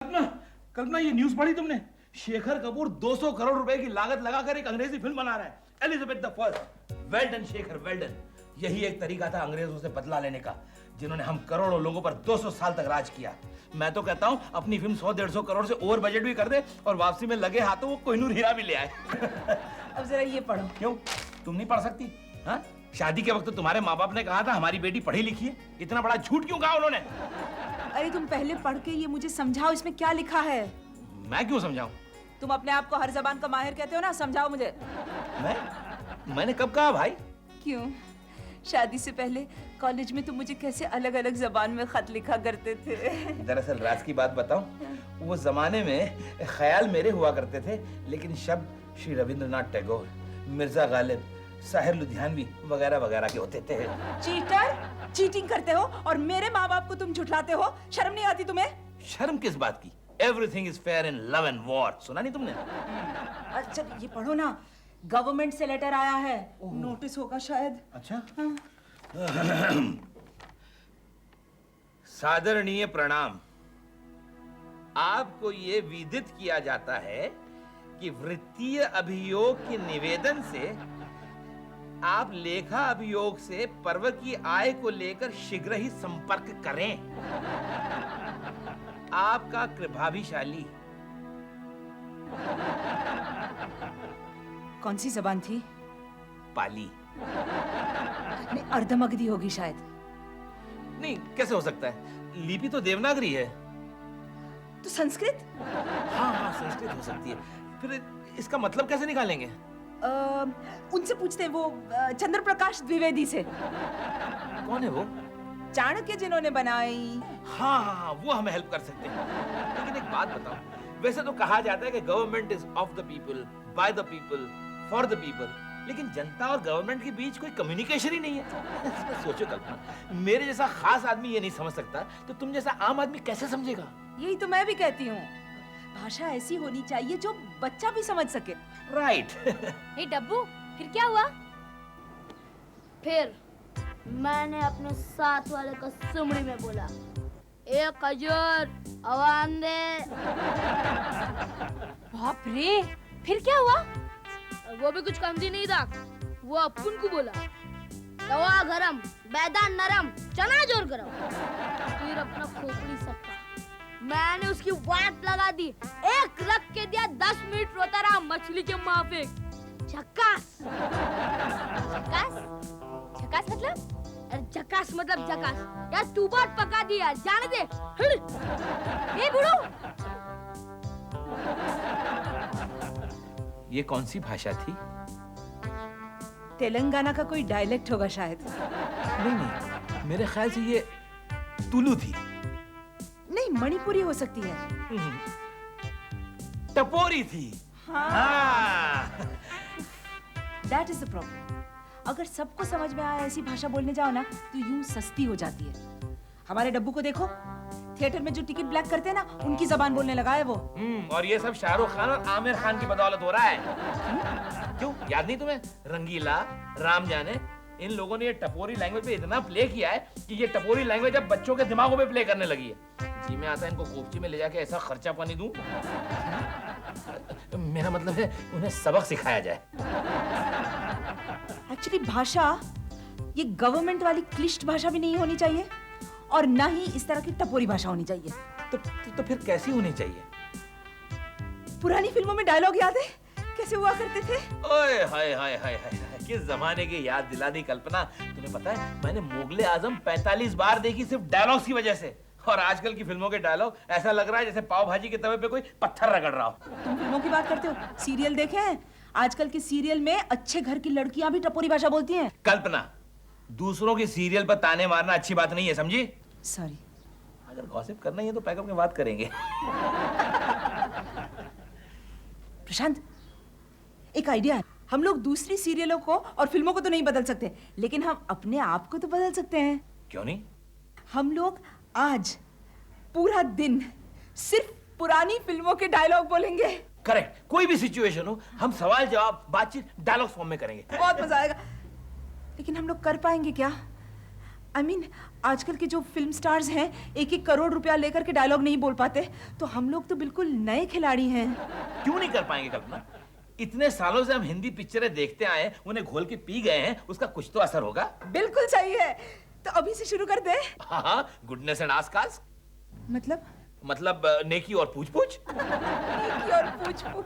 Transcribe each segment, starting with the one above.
कल्पना, कल्पना ये न्यूज़ पढ़ी तुमने? शेखर कपूर 200 करोड़ रुपए की लागत लगाकर एक अंग्रेजी फिल्म बना रहा है, Elizabeth the first. Well done Shekhar, well done. यही एक तरीका था अंग्रेजों से बदला लेने का, जिन्होंने हम करोड़ों लोगों पर 200 साल तक राज किया। मैं तो कहता हूँ अपनी फिल्म 100-150 करोड़ से ओवर बजट भी कर दे और वापसी में लगे हाथों वो कोहिनूर हीरा भी ले आए। अब जरा ये पढ़ो। क्यों, तुम नहीं पढ़ सकती? हाँ, शादी के वक्त तो तुम्हारे माँ बाप ने कहा था हमारी बेटी पढ़ी लिखी है। इतना बड़ा झूठ क्यों कहा उन्होंने? अरे तुम पहले पढ़ के ये मुझे समझाओ, इसमें क्या लिखा है। मैं क्यों समझाऊं? तुम अपने आप को हर जबान का माहिर कहते हो ना, समझाओ मुझे। मैंने कब कहा भाई? क्यों, शादी से पहले कॉलेज में तुम मुझे कैसे अलग अलग जबान में खत लिखा करते थे। दरअसल राज की बात बताऊं, वो जमाने में ख्याल मेरे हुआ करते थे, लेकिन शब्द श्री रविंद्रनाथ टैगोर, मिर्जा गालिब, साहिर लुधियानवी वगैरह वगैरह के होते थे। चीटर, चीटिंग करते हो और मेरे माँ बाप को तुम झुठलाते हो। शर्म नहीं आती तुम्हें? शर्म किस बात की? Everything is fair in love and war. सुना नहीं तुमने? अच्छा ये पढ़ो ना, गवर्नमेंट से लेटर आया है, नोटिस होगा शायद। अच्छा। हाँ। सादरणीय प्रणाम। आपको ये विदित किया जाता है कि वृत्तीय अभियोग के निवेदन से आप लेखा अभियोग से पर्व की आय को लेकर शीघ्र ही संपर्क करें। आपका कृपाभिशाली। कौन सी जबान थी? पाली। नहीं, अर्धमगधी होगी शायद। नहीं, कैसे हो सकता है? लिपि तो देवनागरी है। तो संस्कृत? हाँ हाँ, संस्कृत हो सकती है। फिर इसका मतलब कैसे निकालेंगे? उनसे पूछते हैं, वो चंद्र प्रकाश द्विवेदी से। कौन है वो? चाणक्य जिन्होंने बनाई। हाँ हाँ हाँ, वो हमें हेल्प कर सकते हैं। लेकिन एक बात बताओ, वैसे तो कहा जाता है कि government is of the people, by the people, for the people, लेकिन जनता और गवर्नमेंट के बीच कोई कम्युनिकेशन ही नहीं है। सोचो कल्पना, मेरे जैसा खास आदमी ये नहीं समझ सकता, तो तुम जैसा आम आदमी कैसे समझेगा? यही तो मैं भी कहती हूँ, भाषा ऐसी होनी चाहिए जो बच्चा भी समझ सके। राइट। हे डब्बू, फिर क्या हुआ? फिर मैंने अपने साथ वाले को सुमड़ी में बोला, ए खजूर आवाज दे। बाप रे, फिर क्या हुआ? वो भी कुछ कमती नहीं था, वो अपुन को बोला, तवा गरम, मैदान नरम, चना जोर गरम। फिर अपना खोपड़ी सट्टा, मैंने उसकी वाट लगा दी, एक रख के दिया, 10 मिनट रोता रहा मछली के माफिक। झक्कास। झकास? झकास मतलब? अरे झकास मतलब झकास। यार तू बात पका दी यार, जाने दे। ए बुढ़ू, ये कौन सी भाषा थी? तेलंगाना का कोई डायलेक्ट होगा शायद। नहीं नहीं, मेरे ख्याल से ये तुलु थी। नहीं, मणिपुरी हो सकती है। टपोरी थी। हाँ। That is the problem. अगर सबको समझ में आए ऐसी भाषा बोलने जाओ ना, तो यूं सस्ती हो जाती है। हमारे डब्बू को देखो, थिएटर में जो टिकट ब्लैक करते हैं ना, उनकी जबान बोलने लगा है वो। और ये सब शाहरुख खान और आमिर खान की बदौलत हो रहा है। क्यों, याद नहीं तुम्हें? रंगीला, राम जाने, इन लोगों ने ये टपोरी लैंग्वेज पे इतना प्ले किया है कि ये टपोरी लैंग्वेज अब बच्चों के दिमागों पे प्ले करने लगी है। जी में आता है इनको कोफ्ती में ले जाके ऐसा खर्चा पानी दूं। मेरा मतलब है उन्हें सबक सिखाया जाए। एक्चुअली भाषा ये गवर्नमेंट वाली क्लिष्ट भाषा भी नहीं होनी चाहिए और ना ही इस तरह की टपोरी भाषा होनी चाहिए। तो फिर कैसी होनी चाहिए? पुरानी फिल्मों में डायलॉग याद है कैसे हुआ करते थे? ओए हाय हाय हाय हाय, किस जमाने की याद दिला दी कल्पना। तुम्हें पता है मैंने मुगले आजम 45 बार देखी सिर्फ डायलॉग्स की वजह से, और आजकल की फिल्मों के डायलॉग ऐसा लग रहा है जैसे पाव भाजी के तवे पे कोई पत्थर रगड़ रहा हो। तुम फिल्मों की बात करते हो, सीरियल देखे हैं? आजकल के सीरियल में अच्छे घर की लड़कियां भी टपोरी भाषा बोलती हैं। कल्पना, दूसरों के सीरियल पर ताने मारना अच्छी बात नहीं है, समझी? सॉरी। अगर गॉसिप करना ही है तो पैकअप में बात करेंगे। प्रशांत, एक आइडिया है। हम लोग दूसरी सीरियलों को और फिल्मों को तो नहीं बदल सकते, लेकिन हम अपने आप को तो बदल सकते हैं। क्यों नहीं? हम लोग आज पूरा दिन सिर्फ पुरानी फिल्मों के डायलॉग बोलेंगे। करेक्ट, कोई भी सिचुएशन हो हम सवाल जवाब बातचीत डायलॉग फॉर्म में करेंगे। बहुत मजा आएगा। लेकिन हम लोग कर पाएंगे क्या? I mean, आजकल के जो फिल्म स्टार्स हैं 1-1 करोड़ रुपया लेकर के डायलॉग नहीं बोल पाते, तो हम लोग तो बिल्कुल नए खिलाड़ी हैं। क्यों नहीं कर पाएंगे कल्पना? इतने सालों से हम हिंदी पिक्चरें देखते आए हैं, उन्हें घोल के पी गए हैं, उसका कुछ तो असर होगा। बिल्कुल सही है, तो अभी से शुरू कर दे। हाँ, गुडनेस एंड आस्कास। मतलब नेकी और पूछ पूछ। नेकी और पूछ पूछ।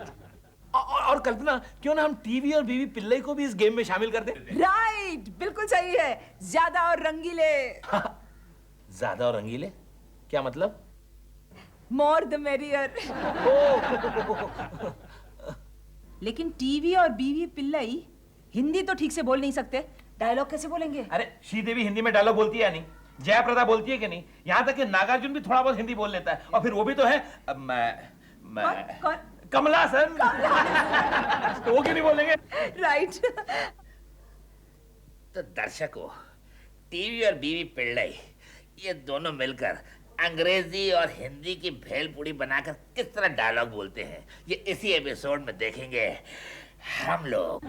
और कल्पना, क्यों ना हम टीवी और बीवी पिल्लई को भी इस गेम में शामिल कर दें? राइट, बिल्कुल सही है। ज्यादा और रंगीले। ज्यादा और रंगीले क्या मतलब? More the merrier. लेकिन टीवी और बीवी पिल्लई हिंदी तो ठीक से बोल नहीं सकते, डायलॉग कैसे बोलेंगे? अरे श्रीदेवी हिंदी में डायलॉग बोलती है या नहीं? जयाप्रदा बोलती है कि नहीं? यहाँ तक कि नागार्जुन भी थोड़ा बहुत हिंदी बोल लेता है, और फिर वो भी तो है कौन? कमला सर। तो वो क्यों नहीं बोलेंगे? राइट। तो दर्शकों, टीवी और बीवी पिल्लई ये दोनों मिलकर अंग्रेजी और हिंदी की भेलपूरी बनाकर किस तरह डायलॉग बोलते हैं, ये इसी एपिसोड में देखेंगे हम लोग।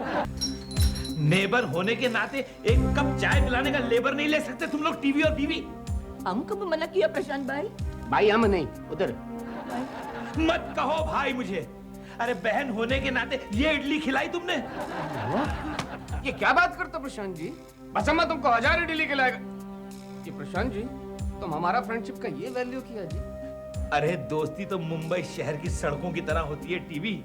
नेबर होने के नाते एक कप चाय पिलाने का लेबर नहीं ले सकते तुम लोग, टीवी और बीवी? हमको भी मना किया प्रशांत भाई। भाई हम नहीं, उधर। मत कहो भाई मुझे। अरे बहन होने के नाते ये इडली खिलाई तुमने? ये क्या बात करते हो प्रशांत जी? बस मैं तुमको 1000 इडली खिलाएगा। ये प्रशांत जी, तुम हमारा फ्रेंडशिप का ये वैल्यू किया जी? अरे दोस्ती तो मुंबई शहर की सड़कों की तरह होती है टीवी।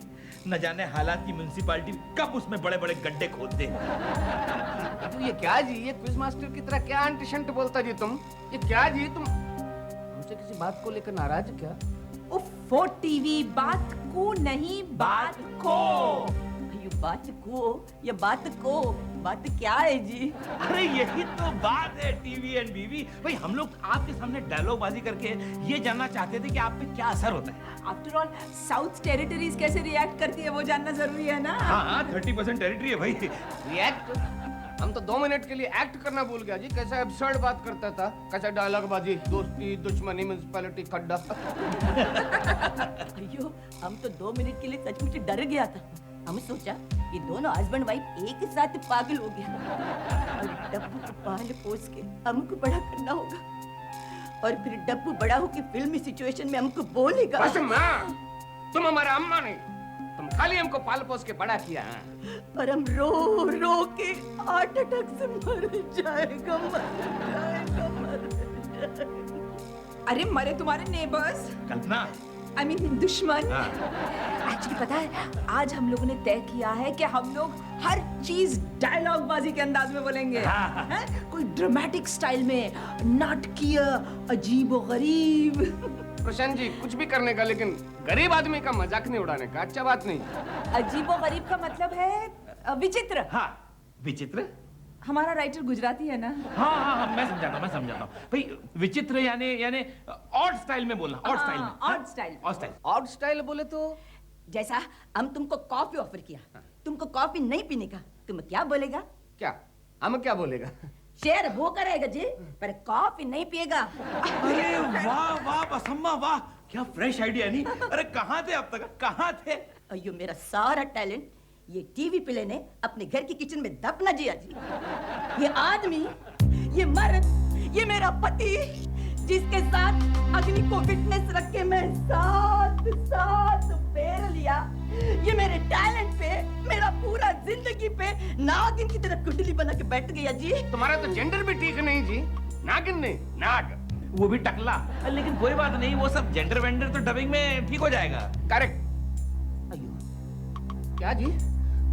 न जाने हालात की म्युनिसिपालिटी कब उसमें बड़े बड़े गड्ढे खोदते हैं। तो ये क्या जी, ये क्विज मास्टर की तरह क्या अंट शंट बोलता जी तुम? ये क्या जी, तुम हमसे किसी बात को लेकर नाराज क्या? उफ़ टीवी, बात को नहीं, बात को। ये बात को या बात को, बात क्या है जी? अरे यही तो बात है टीवी एंड बीवी। भाई हम लोग आपके सामने डायलॉग बाजी करके ये जानना चाहते थे कि आप पे क्या असर होता है। आफ्टर ऑल साउथ टेरिटरीज कैसे रिएक्ट करती है वो जानना जरूरी है ना। हाँ, 30% टेरिटरी है भाई। रिएक्ट? हम तो 2 मिनट के लिए एक्ट करना भूल गया जी। कैसा एब्सर्ड बात करता था, कैसा डायलॉग बाजी, दोस्ती दुश्मनी म्युनिसिपैलिटी खड्डा। अयो, हम तो 2 मिनट के लिए सचमुच डर गया था। हमने सोचा ये दोनों हस्बैंड वाइफ एक साथ पागल हो गया और डब्बू को पाल पोस के हमको बड़ा करना होगा, और फिर डब्बू बड़ा होके फिल्मी सिचुएशन में हमको बोलेगा। बस माँ, तुम हमारा अम्मा नहीं, तुम खाली हमको पाल पोस के बड़ा किया। और हम रो रो के हार्ट अटैक से मर जाएगा, मर जाएगा। अरे मरे तुम्हारे नेबर्स, कल्पना, I mean, दुश्मन। एक्चुअली पता है, आज हम लोगों ने तय किया है कि हम लोग हर चीज डायलॉग बाजी के अंदाज में बोलेंगे। हैं? कोई ड्रामेटिक स्टाइल में, नाटकीय, अजीब और गरीब। प्रशांत जी, कुछ भी करने का, लेकिन गरीब आदमी का मजाक नहीं उड़ाने का। अच्छा बात नहीं। अजीब और गरीब का मतलब है विचित्र। हाँ, विचित्र। हमारा राइटर गुजराती है ना। हाँ, मैं समझाता हूँ भाई। विचित्र यानी ऑड स्टाइल में बोलना, ऑड स्टाइल में। Odd style. Odd style. Odd style बोले तो जैसा हम तुमको कॉफी ऑफर किया, तुमको कॉफी नहीं पीने का, तुम क्या बोलेगा? क्या हम क्या बोलेगा? शेयर वो करेगा जी, पर कॉफी नहीं पिएगा। अरे वाह वाह बसम्मा, वाह क्या फ्रेश आइडिया। नहीं, अरे कहाँ थे अब तक, कहाँ थे? अयो, मेरा सारा टैलेंट ये टीवी पिले ने अपने घर की किचन में दफना दिया जी। ये आदमी, ये मर्द, ये मेरा पति, जिसके साथ अग्नि को विटनेस रख के मैं साथ फेर लिया, ये मेरे टैलेंट पे, मेरा पूरा जिंदगी पे नागिन की तरह कुंडली बना के बैठ गया जी। तुम्हारा तो जेंडर भी ठीक नहीं जी। नागिन नहीं, नाग। वो भी टकला। लेकिन कोई बात नहीं, वो सब जेंडर वेंडर तो डबिंग में ठीक हो जाएगा। करेक्ट। अयो, क्या जी,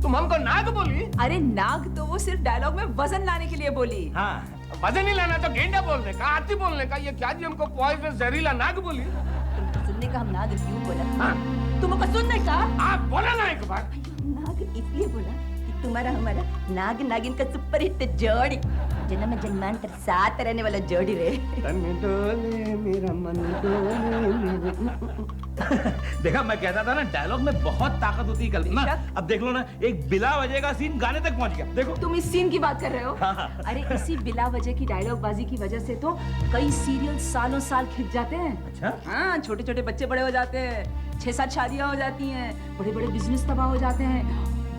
तुम हमको नाग बोली? अरे नाग तो वो सिर्फ डायलॉग में वजन लाने के लिए बोली। हाँ, वजन नहीं लाना तो गेंडा बोलने का, हाथी बोलने का। ये क्या जी, हमको पॉइजनस जहरीला नाग बोली? तुमको सुनने का हम नाग क्यों बोला? हाँ, तुमको सुनने का आप बोला ना एक बार। नाग इसलिए बोला कि तुम्हारा हमारा नाग नागिन का सुपर हिट जोड़ी, जन्म जन्मांतर साथ रहने वाला जोड़ी रे। तन डोले मेरा मन डोले मेरे। देखा, मैं कहता था ना, डायलॉग में बहुत ताकत होती है कल्पना। अब देख लो ना, एक बिला वजह का सीन गाने तक पहुंच गया। देखो, तुम इस सीन की बात कर रहे हो? हाँ। अरे इसी बिला वजह की डायलॉग बाजी की वजह से तो कई सीरियल सालों साल खिंच जाते हैं। अच्छा? हाँ, छोटे छोटे बच्चे बड़े हो जाते हैं, 6-7 शादियां हो जाती हैं, बड़े बड़े बिजनेस तबाह हो जाते हैं,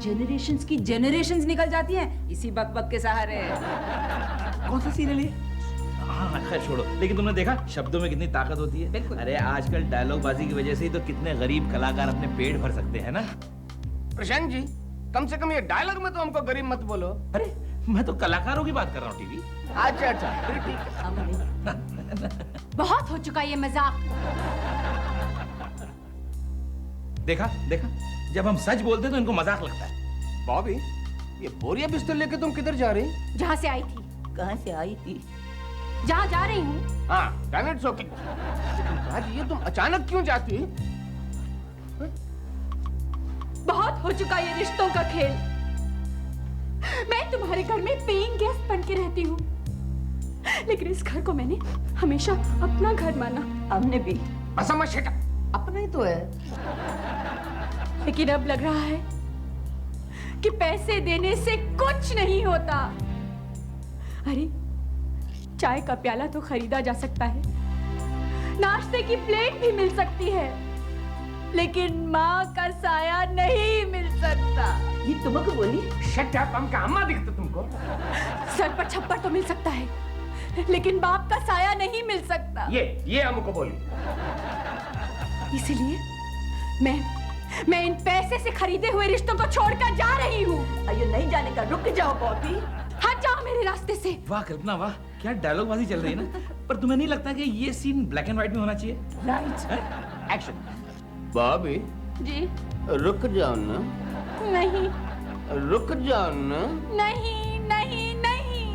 जेनरेशंस की जेनरेशंस निकल जाती हैं इसी बक बक के सहारे। कौन सा सीरियल है? हाँ खैर छोड़ो, लेकिन तुमने देखा शब्दों में कितनी ताकत होती है। बिल्कुल। अरे आजकल डायलॉग बाजी की वजह से ही तो कितने गरीब कलाकार अपने पेट भर सकते हैं ना। प्रशांत जी, कम से कम ये डायलॉग में तो हमको गरीब मत बोलो। अरे मैं तो कलाकारों की बात कर रहा हूँ टीवी। अच्छा अच्छा, फिर ठीक है। अमनी, बहुत हो चुका ये मजाक। देखा देखा, जब हम सच बोलते हैं तो इनको मजाक लगता है। बॉबी, ये बोरिया बिस्तर लेके तुम किधर जा रही? जहाँ से आई थी, कहाँ से आई थी? जहाँ जा रही हूँ। हाँ, डैम इट्स ओके। लेकिन ये तुम अचानक क्यों जाती? बहुत हो चुका ये रिश्तों का खेल। मैं तुम्हारे घर में पेइंग गेस्ट बन के रहती हूँ, लेकिन इस घर को मैंने हमेशा अपना घर माना। हमने भी। बस मत शट अप। अपना ही तो है। लेकिन अब लग रहा है कि पैसे देने से कुछ नहीं होता। अरे चाय का प्याला तो खरीदा जा सकता है, नाश्ते की प्लेट भी मिल सकती है, लेकिन माँ का साया नहीं मिल सकता। ये तुमको बोली? शट अप, हम क्या अम्मा दिखते तुमको? सर पर छप्पर तो मिल सकता है, लेकिन बाप का साया नहीं मिल सकता। ये हमको बोली। इसीलिए मैं इन पैसे से खरीदे हुए रिश्तों को छोड़कर जा रही हूँ। अयो नहीं जाने का, रुक जाओ बॉबी। हट जाओ मेरे रास्ते से। वाह कल्पना वाह, क्या डायलॉग बाजी चल रही है ना। पर तुम्हें नहीं लगता कि ये सीन ब्लैक एंड व्हाइट में होना चाहिए? राइट। एक्शन। बॉबी, जी रुक जाओ ना। नहीं रुक जाओ ना। नहीं नहीं नहीं,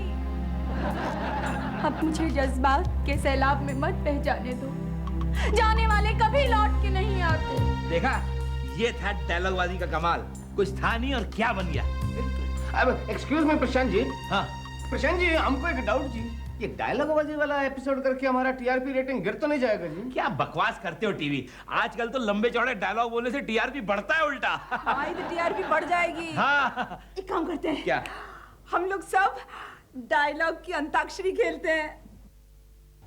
अब मुझे जज्बात के सैलाब में मत बह जाने दो। जाने वाले कभी लौट के नहीं आते। देखा, ये था डायलॉग बाजी का कमाल। कुछ था नहीं और क्या बन गया। अब एक्सक्यूज मी प्रशांत जी। हाँ प्रशांत जी, हमको एक डाउट जी, ये डायलॉग बाजी वाला एपिसोड करके हमारा टीआरपी रेटिंग गिर तो नहीं जाएगा जी? क्या बकवास करते हो टीवी। आजकल तो लंबे चौड़े डायलॉग बोलने से टीआरपी बढ़ता है उल्टा। हमारी तो टीआरपी बढ़ जाएगी। हाँ एक काम करते हैं, क्या? हम लोग सब डायलॉग की अंताक्षरी खेलते हैं।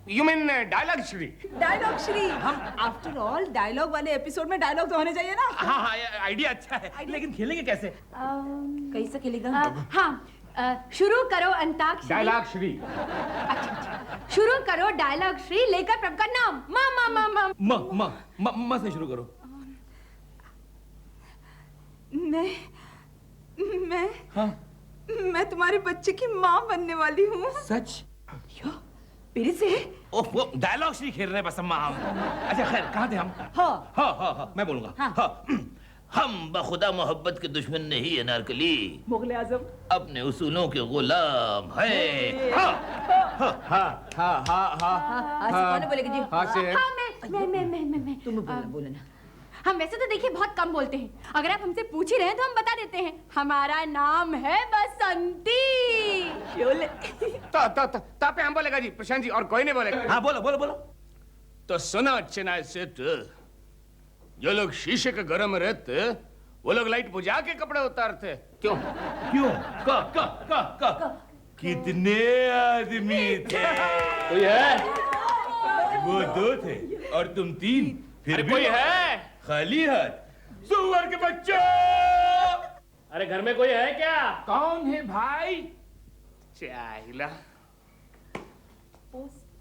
You mean dialogue Shri? Dialogue Shri. हम आफ्टर ऑल डायलॉग वाले एपिसोड में डायलॉग तो होने चाहिए ना। हाँ हाँ, आइडिया अच्छा है, लेकिन खेलेंगे कैसे? कैसे खेलेगा? हाँ, शुरू करो अंताक्षरी। डायलॉग श्री। अच्छा, शुरू करो डायलॉग श्री, लेकर प्रभु का नाम। म से शुरू करो। मैं तुम्हारे बच्चे की माँ बनने वाली हूँ। सच? फिर से? ओह वो डायलॉग श्री खेल रहे हैं बस अम्मा हम। अच्छा खैर, कहाँ थे हम? हाँ हाँ मैं बोलूंगा। हाँ। हम बखुदा मोहब्बत के दुश्मन नहीं अनारकली, मुगले आजम अपने उसूलों के गुलाम है। कौन बोलेगा जी? हाँ से। हाँ, मैं। तुम बोलो ना। हम वैसे तो देखिए बहुत कम बोलते हैं, अगर आप हमसे पूछ ही रहे हैं तो हम बता देते हैं, हमारा नाम है बसंती। शोले। ता पे हम बोलेगा जी प्रशांत जी, और कोई नहीं बोलेगा। हाँ बोलो। तो सुना चेन्नई से जो लोग शीशे के घर में रहते, वो लोग लाइट बुझा के कपड़े उतारते। क्यों? कितने आदमी थे? कोई है? वो 2 थे और तुम 3। फिर भी कोई है? खाली हाथ। सुअर के बच्चों! अरे घर में कोई है क्या? कौन है भाई? चाहिला।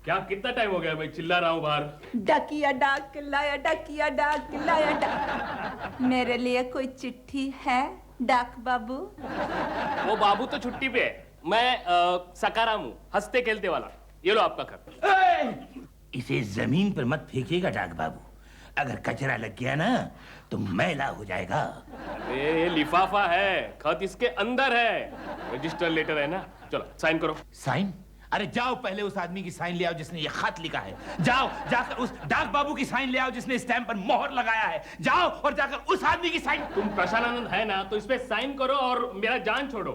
क्या कितना टाइम हो गया मैं चिल्ला रहा हूँ बाहर? डकिया डाक लाया, डकिया डाक लाया डाक। मेरे लिए कोई चिट्ठी है डाक बाबू? वो बाबू तो छुट्टी पे है, मैं सकाराम हूँ, हंसते खेलते वाला। ये लो आपका खत। इसे जमीन पर मत फेंकिएगा डाक बाबू, अगर कचरा लग गया ना तो मैला हो जाएगा। ये लिफाफा है, खत इसके अंदर है, रजिस्टर लेटर है ना। चलो साइन करो। साइन? अरे जाओ पहले उस आदमी की साइन ले आओ जिसने ये खत लिखा है। जाओ जाकर उस डाक बाबू की साइन ले आओ जिसने स्टैम्प पर मोहर लगाया है। जाओ और जाकर उस आदमी की साइन। तुम प्रशांत है ना, तो इस पे साइन करो और मेरा जान छोड़ो।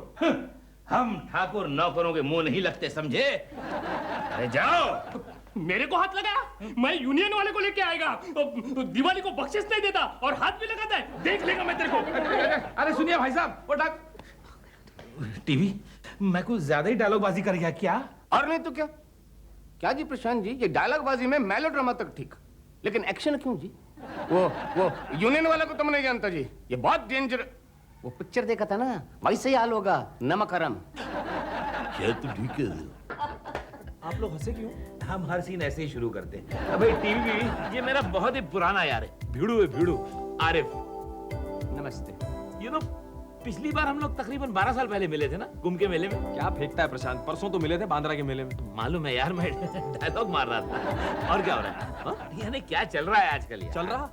हम ठाकुर नौकरों के मुंह नहीं लगते, समझे? अरे जाओ। मेरे को हाथ लगाया? मैं यूनियन वाले को लेके आएगा, तो दिवाली को बख्शिश नहीं देता और हाथ भी लगाता है, देख लेगा मैं तेरे को। अरे सुनिए भाई साहब, वो डाक टीवी, मैं कुछ ज्यादा ही डायलॉग बाजी कर गया क्या? और नहीं तो क्या? क्या जी प्रशांत जी, ये डायलॉग बाजी में मेलोड्रामा तक ठीक, लेकिन एक्शन क्यों जी? वो यूनियन वाला को तुम नहीं जानता जी, ये बहुत डेंजर। वो पिक्चर देखा था ना, वैसे ही हाल होगा, नमक हराम। क्या तू ठीक है? आप लोग हंसे क्यों? हम हर सीन ऐसे ही शुरू करते हैं। अबे टीवी ये मेरा बहुत ही पुराना यार है, भिड़ू है भिड़ू, आरिफ। नमस्ते। ये तो पिछली बार हम लोग तकरीबन 12 साल पहले मिले थे ना, कुंभ के मेले में। क्या फेंकता है प्रशांत? परसों तो मिले थे बांद्रा के मेले में। मालूम है यार, मैं डायलॉग मार रहा था। और क्या हो रहा है? हाँ? यानी क्या चल रहा है आजकल यार? चल रहा?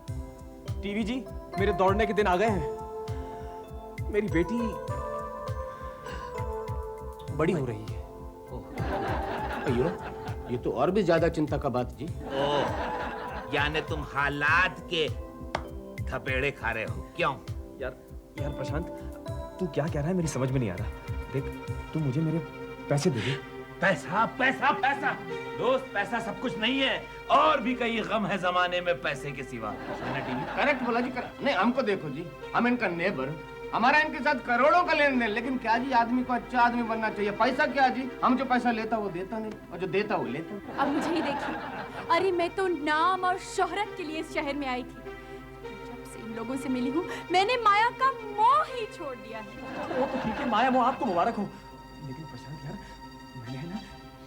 टीवी जी, मेरे दौड़ने के दिन आ गए हैं। मेरी बेटी बड़ी हो रही है। अयो, ये तो और भी ज्यादा चिंता का बात जी। ओह, यानी तुम हालात के थपेड़े खा रहे हो, क्यों? यार प्रशांत, तू क्या कह रहा है मेरी समझ में नहीं आ रहा। देख, तू मुझे मेरे पैसे दे दे। पैसा पैसा पैसा दोस्त, पैसा सब कुछ नहीं है, और भी कई गम है जमाने में पैसे के सिवा। करेक्ट बोला जी, करेक्ट। नहीं, हमको देखो जी, हम इनका नेबर, हमारा इनके साथ करोड़ों का लेन देन, लेकिन क्या जी, आदमी को अच्छा आदमी बनना चाहिए। पैसा क्या जी, हम जो पैसा लेता वो देता नहीं, और जो देता वो लेता। अब मुझे ही देखिए, अरे मैं तो नाम और शोहरत के लिए इस शहर में आई थी। जब से इन लोगों से मिली हूँ, मैंने माया का मोह ही छोड़ दिया है। वो तो ठीक है, माया मोह आपको मुबारक हो, लेकिन प्रशांत यार, मैंने है ना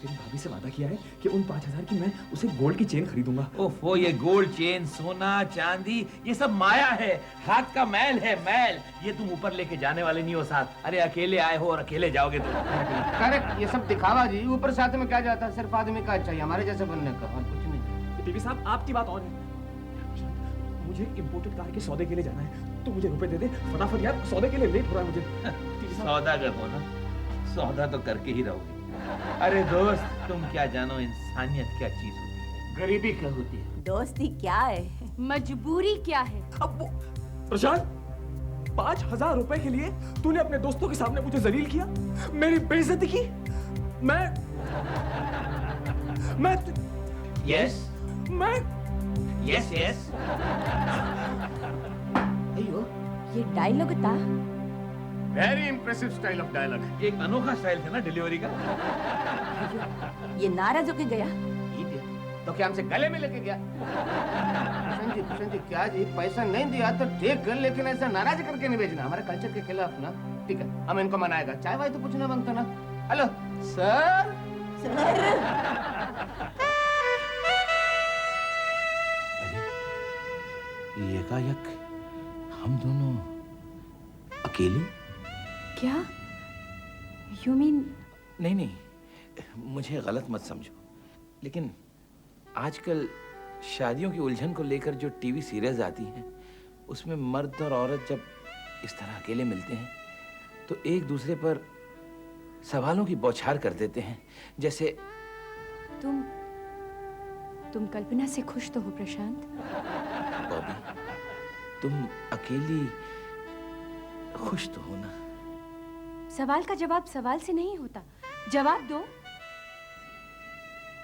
तेरी भाभी से वादा किया है कि उन 5000 की मैं उसे गोल्ड की चेन खरीदूंगा। ओफो, ये गोल्ड चेन, सोना चांदी, ये सब माया है, हाथ का मैल है, मैल। ये तुम ऊपर लेके जाने वाले नहीं हो साथ। अरे अकेले आए हो और अकेले जाओगे तुम। करेक्ट, ये सब दिखावा जी। ऊपर साथ में क्या जाता है, सिर्फ आदमी का चाहिए, हमारे जैसे बनने का, और कुछ नहीं। टीवी साहब, आपकी बात और है। मुझे इंपोर्टेड कार के सौदे के लिए जाना है, तो मुझे रुपए दे दे फटाफट यार, सौदे के लिए लेट हो रहा है मुझे। सौदा कर ना, सौदा तो करके ही रहोगे। अरे दोस्त, तुम क्या जानो इंसानियत क्या चीज होती है, गरीबी क्या होती है, दोस्ती क्या है, मजबूरी क्या है। अब वो प्रशांत, 5000 रुपए के लिए तूने अपने दोस्तों के सामने मुझे जलील किया, मेरी बेइज्जती की। Yes yes yes. अयो, ये डायलॉग था। Very impressive style of dialogue. एक अनोखा स्टाइल था ना डिलीवरी का। ये नाराज होके गया। तो क्या हमसे गले में लेके गया? किशन जी क्या जी, पैसा नहीं दिया तो ठीक है, लेकिन ऐसा नाराज करके नहीं भेजना, हमारे कल्चर के खिलाफ ना। ठीक है, हम इनको मनाएगा, चाय वाय तो कुछ ना मांगता ना। Hello sir. एकाएक हम दोनों अकेले? क्या? You mean? नहीं नहीं, मुझे गलत मत समझो, लेकिन आजकल शादियों की उलझन को लेकर जो टीवी सीरियल्स आती हैं, उसमें मर्द और औरत जब इस तरह अकेले मिलते हैं तो एक दूसरे पर सवालों की बौछार कर देते हैं, जैसे तुम कल्पना से खुश तो हो प्रशांत? बॉबी, तुम अकेली खुश तो हो ना? सवाल का जवाब सवाल से नहीं होता, जवाब दो।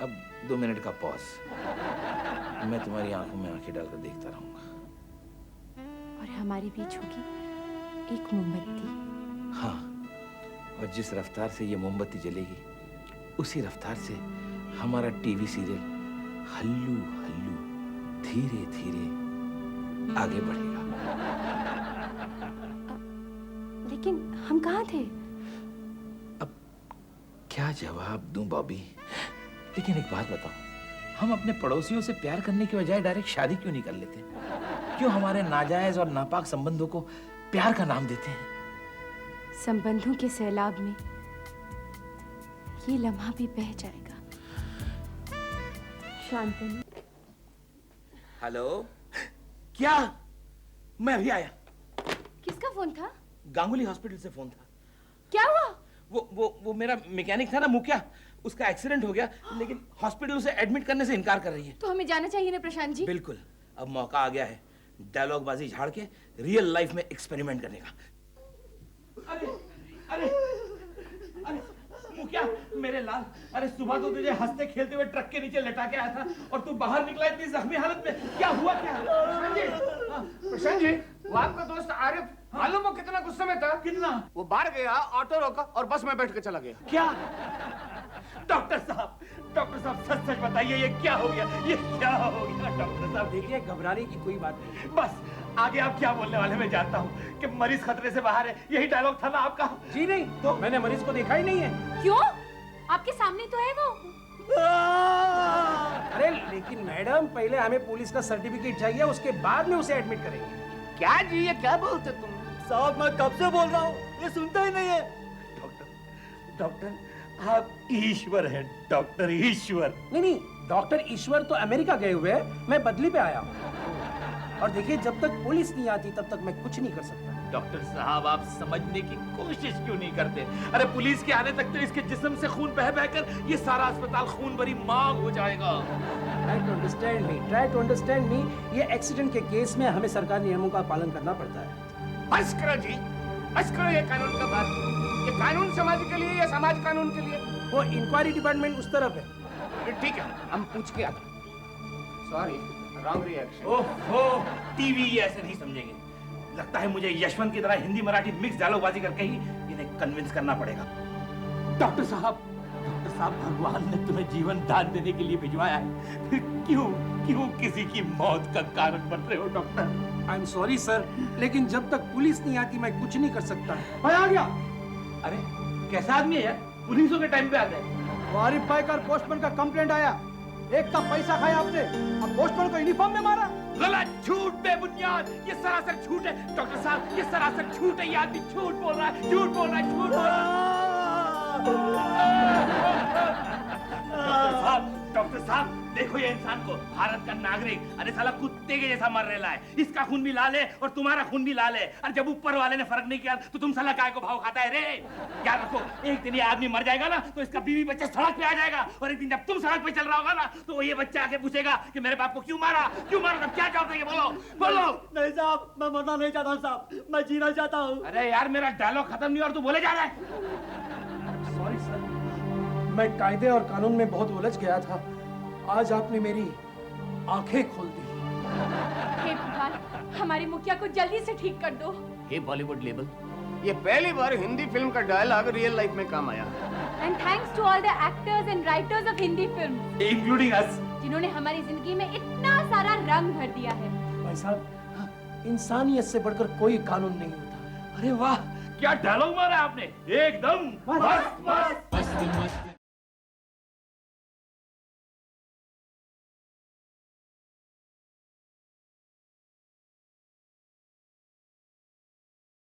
अब 2 मिनट का पॉज। मैं तुम्हारी आंखों में आंखें डालकर देखता रहूंगा, और हमारे बीच होगी एक मोमबत्ती। हाँ, और जिस रफ्तार से ये मोमबत्ती जलेगी, उसी रफ्तार से हमारा टीवी सीरियल हल्लू हल्लू धीरे धीरे आगे बढ़ेगा। लेकिन हम कहाँ थे? अब क्या जवाब दूं बॉबी? लेकिन एक बात बताओ, हम अपने पड़ोसियों से प्यार करने की बजाय डायरेक्ट शादी क्यों नहीं कर लेते? क्यों हमारे नाजायज और नापाक संबंधों को प्यार का नाम देते हैं? संबंधों के सैलाब में ये लम्हा भी बह जाएगा। शांतनु। हेलो, क्या? मैं अभी आया। किसका फोन था? गांगुली हॉस्पिटल से फोन था। क्या हुआ? वो मेरा मैकेनिक था ना मुखिया, उसका एक्सीडेंट हो गया, लेकिन हॉस्पिटल उसे एडमिट करने से इनकार कर रही है। तो हमें जाना चाहिए ना प्रशांत जी? बिल्कुल, अब मौका आ गया है डायलॉग बाजी झाड़ के रियल लाइफ में एक्सपेरिमेंट करने का। अरे अरे अरे मुखिया, मेरे लाल, अरे सुबह तो तुझे हंसते खेलते हुए ट्रक के नीचे लटा के आया था और तू बाहर निकला इतनी जख्मी हालत में। क्या हुआ क्या? प्रशांत जी, वो आपका दोस्त आरिफ, मालूम वो कितना गुस्से में था? कितना? वो बाहर गया, ऑटो रोका और बस में बैठ के चला गया। क्या? डॉक्टर साहब सच सच बताइए, ये क्या हो गया? ये क्या हो गया डॉक्टर साहब? देखिए, घबराने की कोई बात नहीं। बस आगे आप क्या बोलने वाले मैं जानता हूँ कि मरीज खतरे से बाहर है, यही डायलॉग था ना आपका? जी नहीं, तो मैंने मरीज को देखा ही नहीं है। क्यों? आपके सामने तो है वो। अरे लेकिन मैडम पहले हमें पुलिस का सर्टिफिकेट चाहिए, उसके बाद में उसे एडमिट करेंगे। क्या जी ये क्या बोलते तुम? साहब मैं कब से बोल रहा हूँ, ये सुनता ही नहीं है। डॉक्टर आप ईश्वर हैं, डॉक्टर ईश्वर। नहीं, डॉक्टर ईश्वर तो अमेरिका गए हुए हैं, मैं बदली पे आया हूँ। और देखिए जब तक पुलिस नहीं आती तब तक मैं कुछ नहीं कर सकता। डॉक्टर साहब आप समझने की कोशिश क्यों नहीं करते? अरे पुलिस के आने तक तो इसके जिस्म से खून बह बहकर ये सारा अस्पताल खून भरी मांग हो जाएगा। Try to understand me. ये एक्सीडेंट के केस में हमें सरकारी नियमों का पालन करना पड़ता है। बस करो जी, बस करो ये कानून का बात। ये कानून समाज के लिए या समाज कानून के लिए? वो इंक्वायरी डिपार्टमेंट उस तरफ है। ठीक है, हम पूछ के आते। Sorry, wrong reaction. ओहो, टीवी ये ऐसे नहीं समझेंगे। लगता है मुझे यशवंत की तरह हिंदी मराठी मिक्स डायलॉगबाजी करके ही इन्हें कन्विंस करना पड़ेगा। डॉक्टर साहब भगवान ने तुम्हें जीवन दान देने के लिए भिजवाया है, फिर क्यों किसी की मौत का कारण बन रहे हो doctor? I am sorry sir, लेकिन जब तक पुलिस नहीं आती मैं कुछ नहीं कर सकता। मैं आ गया। अरे कैसा आदमी है यार, पुलिसों के टाइम पे आता है। वारिफ भाई का पोस्टमैन का कंप्लेंट आया, एक का पैसा खाया आपने, अब पोस्टमैन को यूनिफॉर्म में मारा। गलत, झूठ बेबुनियाद, ये सरासर झूठ है डॉक्टर साहब, ये सरासर झूठ है। ये आदमी झूठ बोल रहा है, झूठ बोल रहा है, झूठ बोल रहा है। डॉक्टर साहब देखो ये इंसान को, भारत का नागरिक, अरे साला कुत्ते के जैसा मर रहा है। इसका खून भी लाल है और तुम्हारा खून भी लाल है। और जब ऊपर वाले ने फर्क नहीं किया तो तुम साला काय को भाव खाता है रे? याद रखो, एक दिन ये आदमी मर जाएगा ना तो इसका बीवी बच्चा सड़क पे आ जाएगा, और एक दिन जब तुम सड़क पे चल रहा होगा ना तो ये बच्चा आके पूछेगा कि मेरे बाप को क्यों मारा, तब क्या जवाब देंगे? बोलो। नहीं साहब, मैं मरना नहीं चाहता साहब, मैं जीना चाहता हूँ। अरे यार मेरा डायलॉग खत्म नहीं और तू बोले जा रहा है। सॉरी सर, मैं कायदे और कानून में बहुत उलझ गया था। आज आपने मेरी आंखें खोल दी। हे भगवान, हमारे मुखिया को जल्दी से ठीक कर दो। हे बॉलीवुड लेवल, ये पहली बार हिंदी फिल्म का डायलॉग रियल लाइफ में काम आया। And thanks to all the actors and writers of Hindi film, including us, जिन्होंने हमारी जिंदगी में इतना सारा रंग भर दिया है। भाई साहब, इंसानियत से बढ़कर कोई कानून नहीं होता। अरे वाह क्या डायलॉग मारा आपने, एकदम मस्त।